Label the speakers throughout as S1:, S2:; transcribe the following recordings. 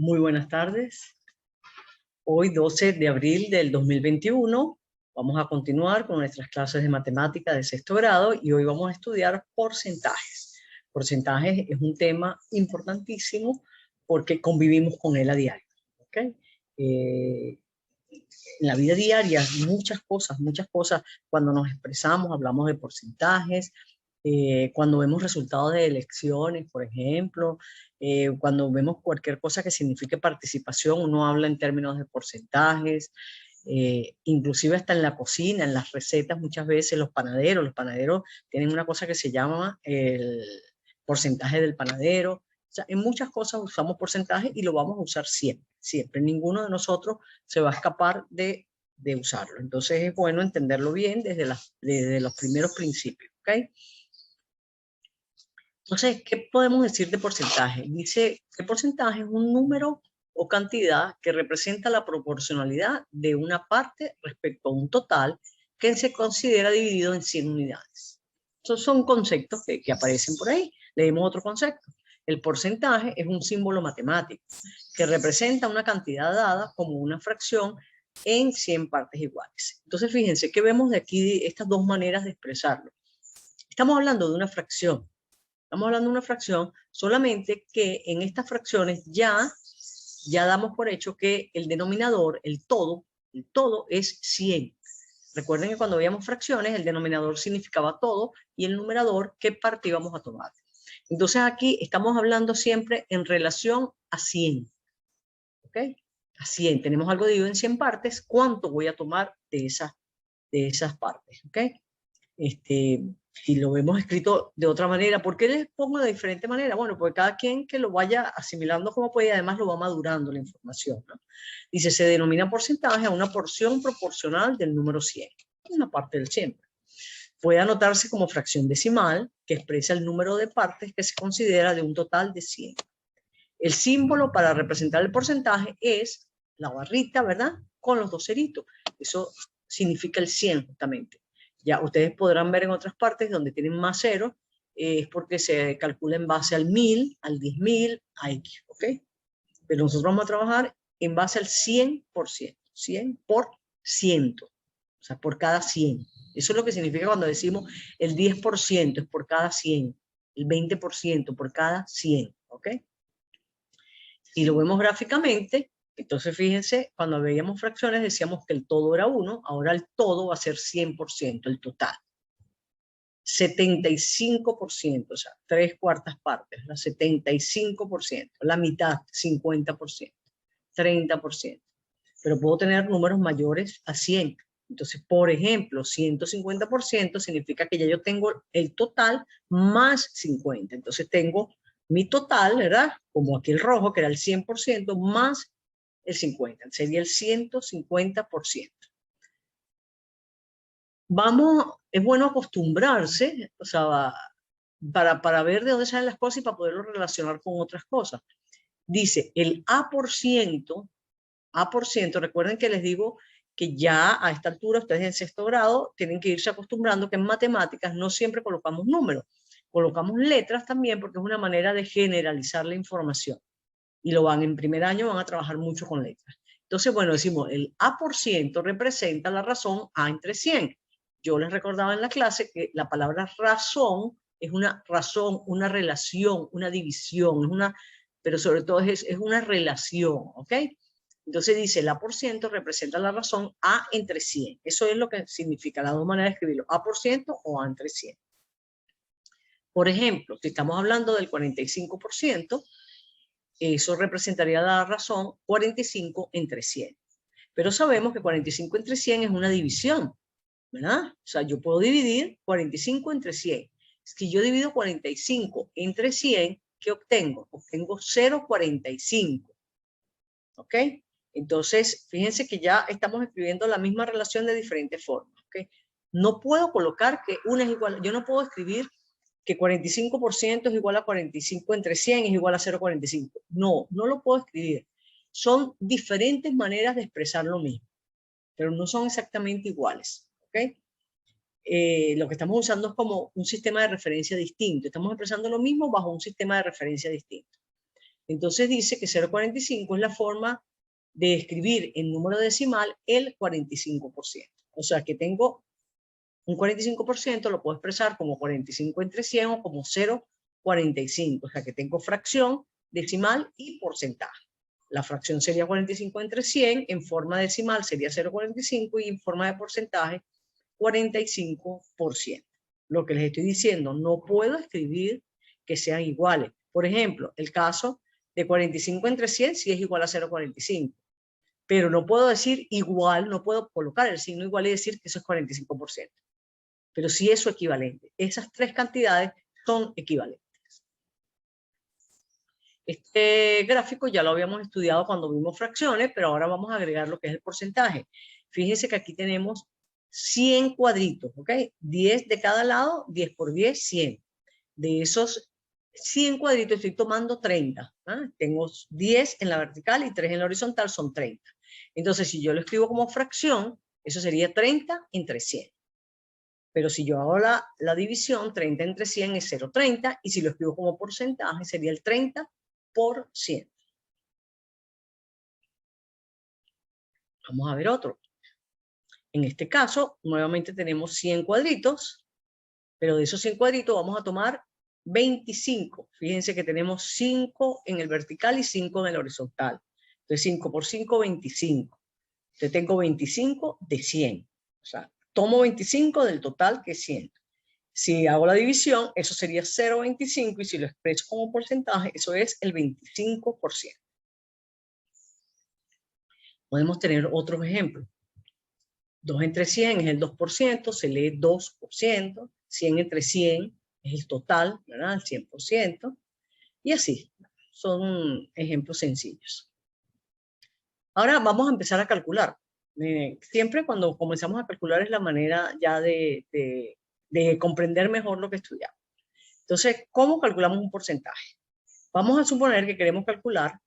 S1: Muy buenas tardes. Hoy 12 de abril del 2021 vamos a continuar con nuestras clases de matemática de sexto grado y hoy vamos a estudiar porcentajes. Porcentajes es un tema importantísimo porque convivimos con él a diario. ¿Okay? En la vida diaria muchas cosas, cuando nos expresamos hablamos de porcentajes. Cuando vemos resultados de elecciones, por ejemplo, cuando vemos cualquier cosa que signifique participación, uno habla en términos de porcentajes, inclusive hasta en la cocina, en las recetas, muchas veces los panaderos tienen una cosa que se llama el porcentaje del panadero. O sea, en muchas cosas usamos porcentaje y lo vamos a usar siempre. Ninguno de nosotros se va a escapar de usarlo. Entonces es bueno entenderlo bien desde los primeros principios, ¿ok? Entonces, ¿qué podemos decir de porcentaje? Dice que porcentaje es un número o cantidad que representa la proporcionalidad de una parte respecto a un total que se considera dividido en 100 unidades. Estos son conceptos que aparecen por ahí. Leemos otro concepto. El porcentaje es un símbolo matemático que representa una cantidad dada como una fracción en 100 partes iguales. Entonces, fíjense que vemos de aquí estas dos maneras de expresarlo. Estamos hablando de una fracción. Estamos hablando de una fracción, solamente que en estas fracciones ya damos por hecho que el denominador, el todo es 100. Recuerden que cuando veíamos fracciones, el denominador significaba todo y el numerador, ¿qué parte íbamos a tomar? Entonces aquí estamos hablando siempre en relación a 100. ¿Ok? A 100. Tenemos algo dividido en 100 partes. ¿Cuánto voy a tomar de esas partes? ¿Ok? Y lo hemos escrito de otra manera. ¿Por qué les pongo de diferente manera? Bueno, porque cada quien que lo vaya asimilando como puede, además lo va madurando la información, ¿no? Dice, se denomina porcentaje a una porción proporcional del número 100, una parte del 100. Puede anotarse como fracción decimal, que expresa el número de partes que se considera de un total de 100. El símbolo para representar el porcentaje es la barrita, ¿verdad? Con los dos ceritos. Eso significa el 100 justamente. Ya ustedes podrán ver en otras partes donde tienen más ceros, es porque se calcula en base al 1000, al 10.000, a X, ¿ok? Pero nosotros vamos a trabajar en base al 100%, 100 por ciento, o sea, por cada 100. Eso es lo que significa cuando decimos el 10% es por cada 100, el 20% por cada 100, ¿ok? Si lo vemos gráficamente, entonces fíjense, cuando veíamos fracciones decíamos que el todo era 1, ahora el todo va a ser 100%, el total. 75%, o sea, 3/4 partes, la 75%, la mitad, 50%, 30%. Pero puedo tener números mayores a 100. Entonces, por ejemplo, 150% significa que ya yo tengo el total más 50. Entonces tengo mi total, ¿verdad? Como aquí el rojo, que era el 100%, más el 50. Sería el 150%. Es bueno acostumbrarse, o sea, para ver de dónde salen las cosas y para poderlo relacionar con otras cosas. Dice, el A%, recuerden que les digo que ya a esta altura, ustedes en sexto grado, tienen que irse acostumbrando que en matemáticas no siempre colocamos números, colocamos letras también porque es una manera de generalizar la información. Y en primer año van a trabajar mucho con letras. Entonces, bueno, decimos, el A% representa la razón A entre 100. Yo les recordaba en la clase que la palabra razón es una razón, una relación, una división, pero sobre todo es una relación, ¿ok? Entonces dice, el A% representa la razón A entre 100. Eso es lo que significa, las dos maneras de escribirlo, A% o A entre 100. Por ejemplo, si estamos hablando del 45%, eso representaría la razón 45 entre 100. Pero sabemos que 45 entre 100 es una división, ¿verdad? O sea, yo puedo dividir 45 entre 100. Si yo divido 45 entre 100, ¿qué obtengo? Obtengo 0,45. ¿Ok? Entonces, fíjense que ya estamos escribiendo la misma relación de diferentes formas. ¿Ok? No puedo colocar que una es igual, yo no puedo escribir que 45% es igual a 45 entre 100 es igual a 0,45. No, no lo puedo escribir. Son diferentes maneras de expresar lo mismo, pero no son exactamente iguales. ¿Ok? Lo que estamos usando es como un sistema de referencia distinto. Estamos expresando lo mismo bajo un sistema de referencia distinto. Entonces dice que 0,45 es la forma de escribir en número decimal el 45%. O sea que tengo un 45%, lo puedo expresar como 45 entre 100 o como 0,45. O sea que tengo fracción, decimal y porcentaje. La fracción sería 45 entre 100, en forma decimal sería 0,45 y en forma de porcentaje 45%. Lo que les estoy diciendo, no puedo escribir que sean iguales. Por ejemplo, el caso de 45 entre 100 sí es igual a 0,45. Pero no puedo decir igual, no puedo colocar el signo igual y decir que eso es 45%. Pero sí es su equivalente. Esas tres cantidades son equivalentes. Este gráfico ya lo habíamos estudiado cuando vimos fracciones, pero ahora vamos a agregar lo que es el porcentaje. Fíjense que aquí tenemos 100 cuadritos, ¿ok? 10 de cada lado, 10 por 10, 100. De esos 100 cuadritos estoy tomando 30. Tengo 10 en la vertical y 3 en la horizontal, son 30. Entonces, si yo lo escribo como fracción, eso sería 30 entre 100. Pero si yo hago la división, 30 entre 100 es 0,30, y si lo escribo como porcentaje, sería el 30%. Vamos a ver otro. En este caso, nuevamente tenemos 100 cuadritos, pero de esos 100 cuadritos vamos a tomar 25. Fíjense que tenemos 5 en el vertical y 5 en el horizontal. Entonces 5 por 5, 25. Entonces tengo 25 de 100. O sea, tomo 25 del total que es 100. Si hago la división, eso sería 0,25 y si lo expreso como porcentaje, eso es el 25%. Podemos tener otros ejemplos. 2 entre 100 es el 2%, se lee 2%. 100 entre 100 es el total, ¿verdad? El 100%. Y así, son ejemplos sencillos. Ahora vamos a empezar a calcular. Siempre cuando comenzamos a calcular es la manera ya de comprender mejor lo que estudiamos. Entonces, ¿cómo calculamos un porcentaje? Vamos a suponer que queremos calcular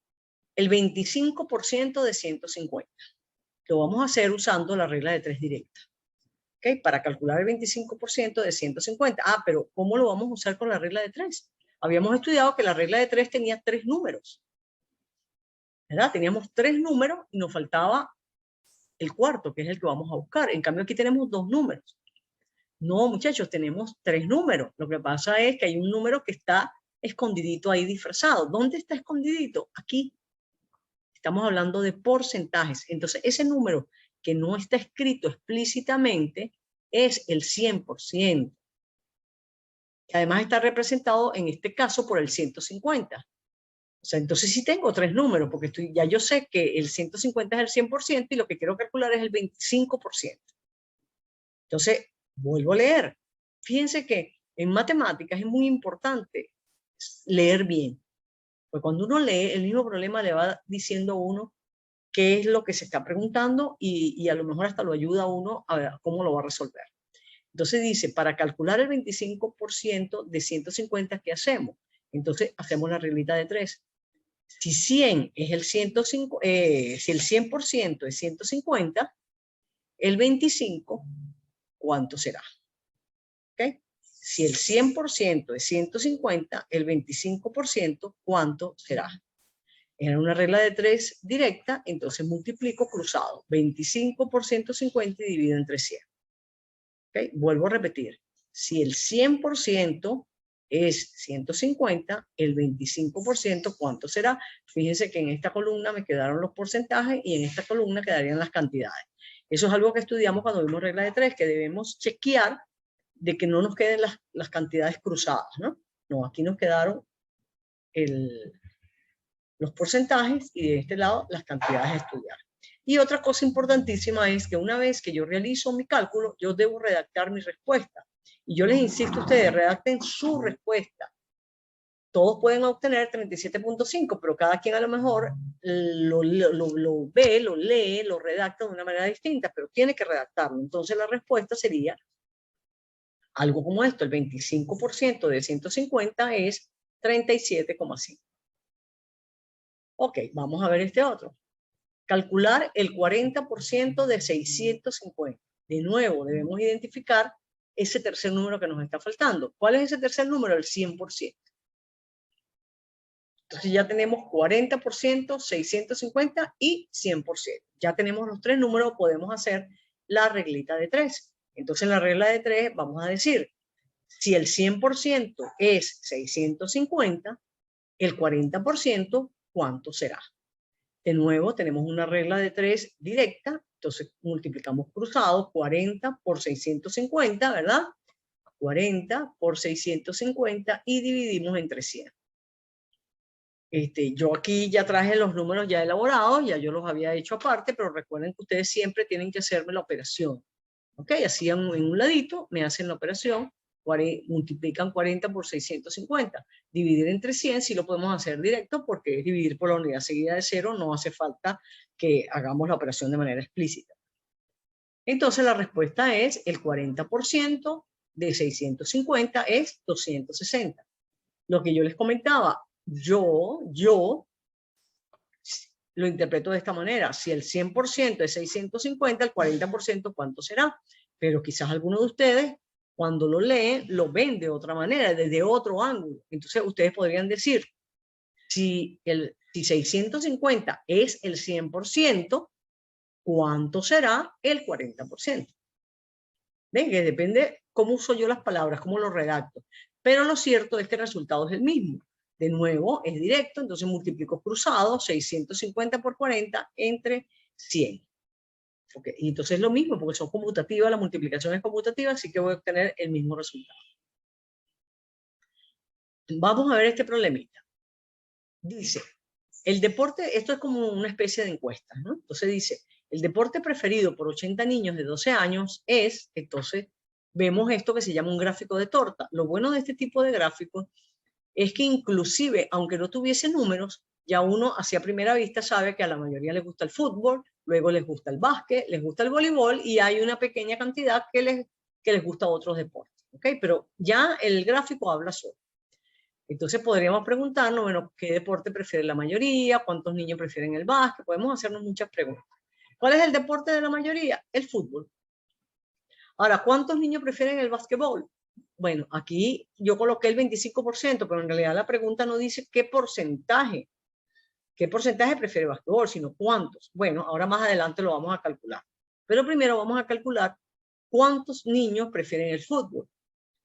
S1: el 25% de 150. Lo vamos a hacer usando la regla de 3 directa. ¿Okay? Para calcular el 25% de 150. Pero ¿cómo lo vamos a usar con la regla de 3? Habíamos estudiado que la regla de 3 tenía 3 números. ¿Verdad? Teníamos 3 números y nos faltaba el cuarto, que es el que vamos a buscar. En cambio, aquí tenemos 2 números. No, muchachos, tenemos 3 números. Lo que pasa es que hay un número que está escondidito ahí disfrazado. ¿Dónde está escondidito? Aquí. Estamos hablando de porcentajes. Entonces, ese número que no está escrito explícitamente es el 100%. Además está representado en este caso por el 150. O sea, entonces sí tengo 3 números, porque ya yo sé que el 150 es el 100% y lo que quiero calcular es el 25%. Entonces, vuelvo a leer. Fíjense que en matemáticas es muy importante leer bien. Porque cuando uno lee, el mismo problema le va diciendo a uno qué es lo que se está preguntando y a lo mejor hasta lo ayuda a uno a ver cómo lo va a resolver. Entonces dice, para calcular el 25% de 150, ¿qué hacemos? Entonces hacemos la reglita de 3. Si 100 es el 105, si el 100% es 150, el 25, ¿cuánto será? ¿Okay? Si el 100% es 150, el 25%, ¿cuánto será? Era una regla de 3 directa, entonces multiplico cruzado. 25 por 150 y divido entre 100. ¿Okay? Vuelvo a repetir. Si el 100% es 150, el 25%, ¿cuánto será? Fíjense que en esta columna me quedaron los porcentajes y en esta columna quedarían las cantidades. Eso es algo que estudiamos cuando vimos regla de 3, que debemos chequear de que no nos queden las cantidades cruzadas, ¿no? No, aquí nos quedaron los porcentajes y de este lado las cantidades a estudiar. Y otra cosa importantísima es que una vez que yo realizo mi cálculo, yo debo redactar mi respuesta. Y yo les insisto a ustedes, redacten su respuesta. Todos pueden obtener 37.5, pero cada quien a lo mejor lo ve, lo lee, lo redacta de una manera distinta, pero tiene que redactarlo. Entonces la respuesta sería algo como esto, el 25% de 150 es 37,5. Ok, vamos a ver este otro. Calcular el 40% de 650. De nuevo, debemos identificar ese tercer número que nos está faltando. ¿Cuál es ese tercer número? El 100%. Entonces ya tenemos 40%, 650 y 100%. Ya tenemos los tres números, podemos hacer la reglita de 3. Entonces en la regla de 3 vamos a decir, si el 100% es 650, el 40%, ¿cuánto será? De nuevo, tenemos una regla de 3 directa, entonces multiplicamos cruzados, 40 por 650, ¿verdad? 40 por 650 y dividimos entre 100. Yo aquí ya traje los números ya elaborados, ya yo los había hecho aparte, pero recuerden que ustedes siempre tienen que hacerme la operación. ¿Ok? Así en un ladito me hacen la operación, multiplican 40 por 650. Dividir entre 100 sí lo podemos hacer directo porque es dividir por la unidad seguida de 0, no hace falta que hagamos la operación de manera explícita. Entonces la respuesta es el 40% de 650 es 260. Lo que yo les comentaba, yo lo interpreto de esta manera. Si el 100% es 650, el 40% ¿cuánto será? Pero quizás alguno de ustedes, cuando lo leen, lo ven de otra manera, desde otro ángulo. Entonces ustedes podrían decir, si 650 es el 100%, ¿cuánto será el 40%? ¿Ven? Que depende cómo uso yo las palabras, cómo lo redacto. Pero lo cierto es que el resultado es el mismo. De nuevo, es directo, entonces multiplico cruzado, 650 por 40 entre 100. Okay. Y entonces es lo mismo, porque son conmutativas, la multiplicación es conmutativa, así que voy a obtener el mismo resultado. Vamos a ver este problemita. Dice, el deporte, esto es como una especie de encuesta, ¿no? Entonces dice, el deporte preferido por 80 niños de 12 años es, entonces, vemos esto que se llama un gráfico de torta. Lo bueno de este tipo de gráficos es que inclusive, aunque no tuviese números, ya uno hacia primera vista sabe que a la mayoría les gusta el fútbol, luego les gusta el básquet, les gusta el voleibol y hay una pequeña cantidad que les gusta otros deportes. ¿Okay? Pero ya el gráfico habla solo. Entonces podríamos preguntarnos, bueno, ¿qué deporte prefiere la mayoría? ¿Cuántos niños prefieren el básquet? Podemos hacernos muchas preguntas. ¿Cuál es el deporte de la mayoría? El fútbol. Ahora, ¿cuántos niños prefieren el básquetbol? Bueno, aquí yo coloqué el 25%, pero en realidad la pregunta no dice qué porcentaje prefiere el básquetbol, sino cuántos. Bueno, ahora más adelante lo vamos a calcular. Pero primero vamos a calcular cuántos niños prefieren el fútbol.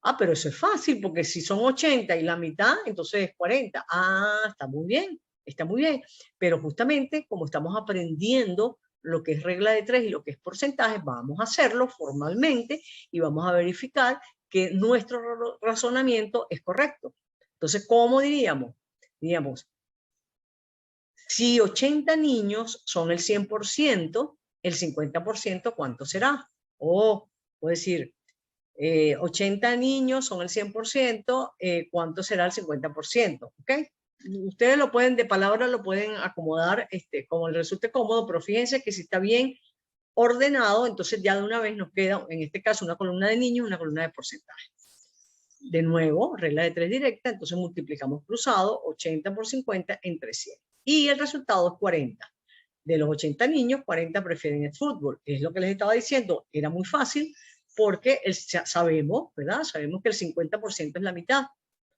S1: Ah, pero eso es fácil, porque si son 80 y la mitad, entonces es 40. Ah, está muy bien, está muy bien. Pero justamente como estamos aprendiendo lo que es regla de 3 y lo que es porcentaje, vamos a hacerlo formalmente y vamos a verificar que nuestro razonamiento es correcto. Entonces, ¿cómo diríamos? Diríamos, si 80 niños son el 100%, el 50%, ¿cuánto será? O, puedo decir, 80 niños son el 100%, ¿cuánto será el 50%? ¿Ok? Ustedes lo pueden, de palabra lo pueden acomodar como les resulte cómodo, pero fíjense que si está bien ordenado, entonces ya de una vez nos queda, en este caso, una columna de niños y una columna de porcentaje. De nuevo, regla de 3 directa, entonces multiplicamos cruzado, 80 por 50 entre 100. Y el resultado es 40. De los 80 niños, 40 prefieren el fútbol. Es lo que les estaba diciendo, era muy fácil, porque sabemos, ¿verdad? Sabemos que el 50% es la mitad.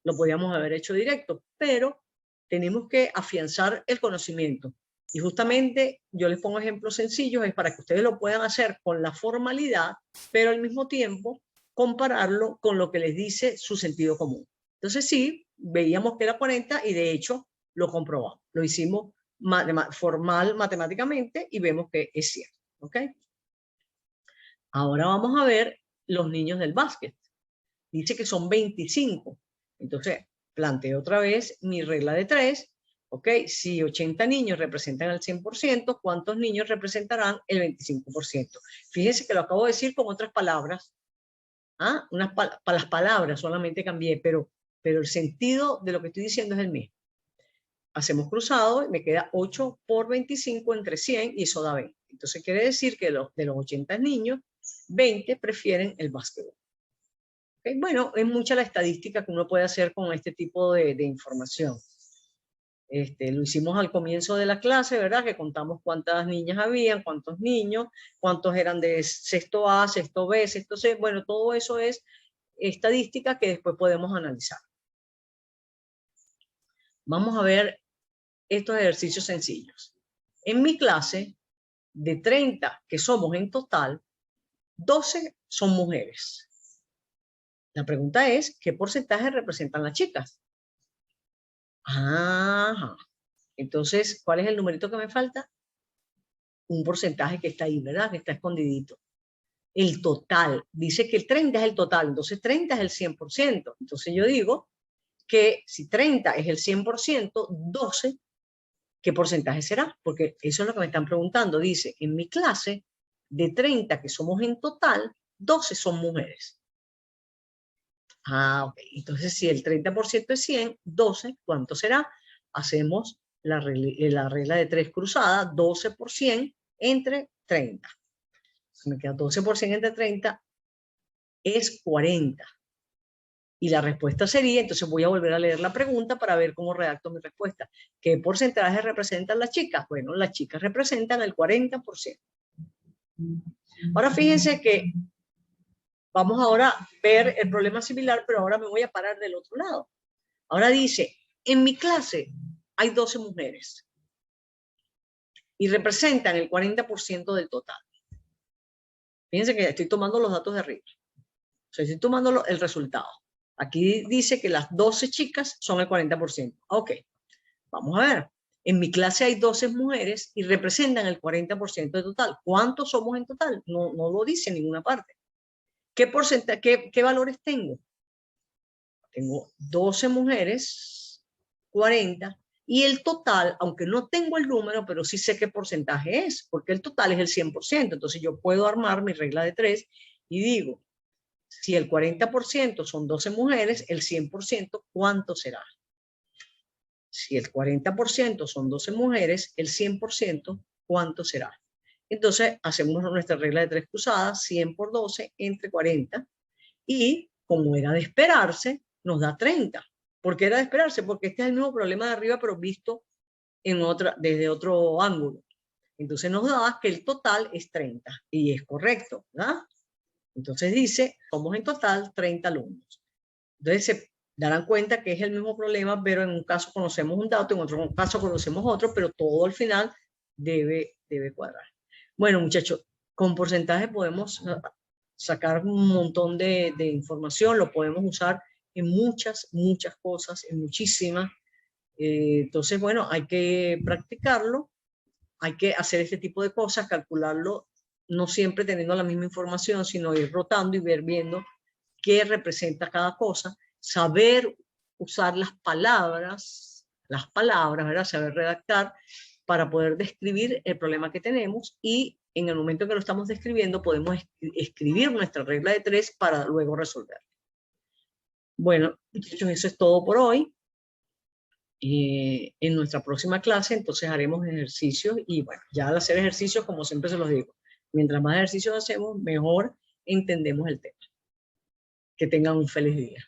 S1: Lo podíamos haber hecho directo, pero tenemos que afianzar el conocimiento. Y justamente yo les pongo ejemplos sencillos, es para que ustedes lo puedan hacer con la formalidad, pero al mismo tiempo compararlo con lo que les dice su sentido común. Entonces sí, veíamos que era 40 y de hecho lo comprobamos. Lo hicimos formal matemáticamente y vemos que es cierto. ¿Ok? Ahora vamos a ver los niños del básquet. Dice que son 25. Entonces, planteo otra vez mi regla de 3. ¿Ok? Si 80 niños representan el 100%, ¿cuántos niños representarán el 25%? Fíjense que lo acabo de decir con otras palabras. ¿Ah? Las palabras solamente cambié, pero el sentido de lo que estoy diciendo es el mismo. Hacemos cruzado y me queda 8 por 25 entre 100 y eso da 20. Entonces quiere decir que de los 80 niños, 20 prefieren el básquetbol. ¿Okay? Bueno, es mucha la estadística que uno puede hacer con este tipo de información. Lo hicimos al comienzo de la clase, ¿verdad? Que contamos cuántas niñas habían, cuántos niños, cuántos eran de sexto A, sexto B, sexto C. Bueno, todo eso es estadística que después podemos analizar. Vamos a ver estos ejercicios sencillos. En mi clase, de 30 que somos en total, 12 son mujeres. La pregunta es, ¿qué porcentaje representan las chicas? Ajá. Entonces, ¿cuál es el numerito que me falta? Un porcentaje que está ahí, ¿verdad? Que está escondidito. El total. Dice que el 30 es el total, entonces 30 es el 100%. Entonces yo digo que si 30 es el 100%, 12, ¿qué porcentaje será? Porque eso es lo que me están preguntando. Dice, en mi clase, de 30 que somos en total, 12 son mujeres. Ah, ok. Entonces, si el 30% es 100, 12, ¿cuánto será? Hacemos la regla de 3 cruzada, 12 por 100 entre 30. Me queda 12 por 100 entre 30 es 40. Y la respuesta sería, entonces voy a volver a leer la pregunta para ver cómo redacto mi respuesta. ¿Qué porcentaje representan las chicas? Bueno, las chicas representan el 40%. Ahora fíjense que vamos ahora a ver el problema similar, pero ahora me voy a parar del otro lado. Ahora dice, en mi clase hay 12 mujeres y representan el 40% del total. Fíjense que estoy tomando los datos de arriba. O sea, estoy tomando el resultado. Aquí dice que las 12 chicas son el 40%. Ok, vamos a ver. En mi clase hay 12 mujeres y representan el 40% del total. ¿Cuántos somos en total? No lo dice en ninguna parte. ¿Qué porcentaje, qué valores tengo? Tengo 12 mujeres, 40, y el total, aunque no tengo el número, pero sí sé qué porcentaje es, porque el total es el 100%. Entonces yo puedo armar mi regla de 3 y digo, si el 40% son 12 mujeres, el 100%, ¿cuánto será? Si el 40% son 12 mujeres, el 100%, ¿cuánto será? Entonces, hacemos nuestra regla de 3 cruzadas, 100 por 12 entre 40, y como era de esperarse, nos da 30. ¿Por qué era de esperarse? Porque este es el mismo problema de arriba, pero visto desde otro ángulo. Entonces nos da que el total es 30, y es correcto, ¿verdad? Entonces dice, somos en total 30 alumnos. Entonces se darán cuenta que es el mismo problema, pero en un caso conocemos un dato, en otro caso conocemos otro, pero todo al final debe cuadrar. Bueno, muchachos, con porcentaje podemos sacar un montón de información, lo podemos usar en muchas cosas, en muchísimas. Entonces, bueno, hay que practicarlo, hay que hacer este tipo de cosas, calcularlo, no siempre teniendo la misma información, sino ir rotando y viendo qué representa cada cosa, saber usar las palabras, ¿verdad? Saber redactar para poder describir el problema que tenemos, y en el momento que lo estamos describiendo podemos escribir nuestra regla de 3 para luego resolver. Bueno, muchachos, eso es todo por hoy. En nuestra próxima clase entonces haremos ejercicios, y bueno, ya al hacer ejercicios, como siempre se los digo, mientras más ejercicios hacemos, mejor entendemos el tema. Que tengan un feliz día.